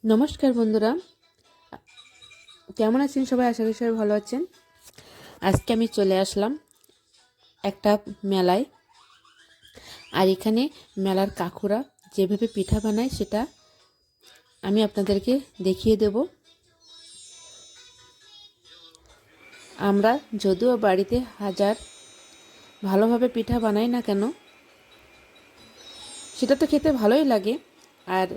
নমস্কার বন্ধুরা, কেমন আছেন সবাই? আশা করি সবাই ভালো আছেন। আজকে আমি চলে আসলাম একটা মেলায়। আর এখানে মেলার কাকুরা যেভাবে পিঠা বানায় সেটা আমি আপনাদেরকে দেখিয়ে দেব। আমরা যদিও বাড়িতে হাজার ভালোভাবে পিঠা বানাই না কেন, সেটা তো খেতে ভালোই লাগে। আর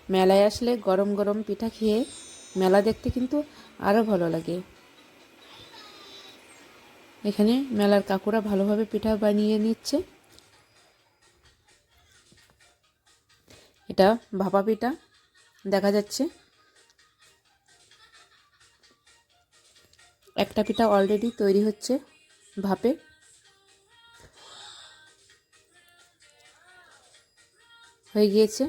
মেলায় আসলে গরম গরম পিঠা খেয়ে মেলা দেখতে কিন্তু আরও ভালো লাগে। এখানে মেলার কাকুরা ভালোভাবে পিঠা বানিয়ে নিচ্ছে। এটা ভাপা পিঠা দেখা যাচ্ছে। একটা পিঠা অলরেডি তৈরি হচ্ছে ভাপে। হয়ে গিয়েছে।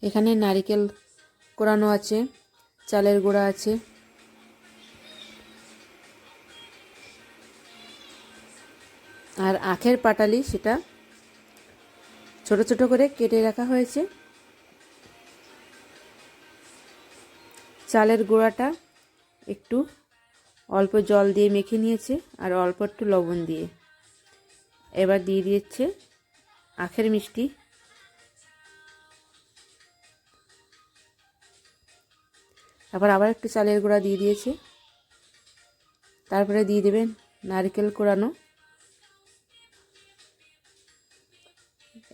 এখানে নারকেল কোরানো আছে, চালের গুঁড়া আছে, আর আখের পাটালি সেটা ছোট ছোট করে কেটে রাখা হয়েছে। চালের গুঁড়াটা একটু অল্প জল দিয়ে মেখে নিয়েছে আর অল্প একটু লবণ দিয়ে। এবার দিয়ে দিয়েছে আখের মিষ্টি। তারপর আবার একটু চালের গুঁড়া দিয়ে দিয়েছে। তারপরে দিয়ে দেবেন নারকেল কোরানো।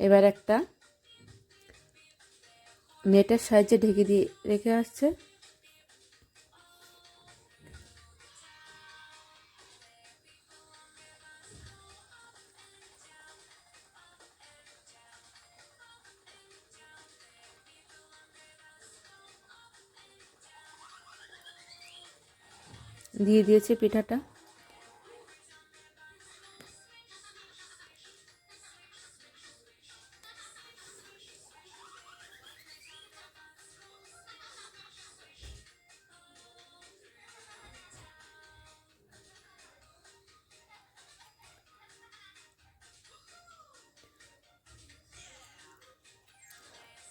এবার একটা নেটের সাহায্যে ঢেকে দিয়ে রেখে আসছে। দিয়ে দিয়েছে পিঠাটা।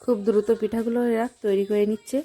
খুব দ্রুত পিঠাগুলো এরা তৈরি করে নিচ্ছে।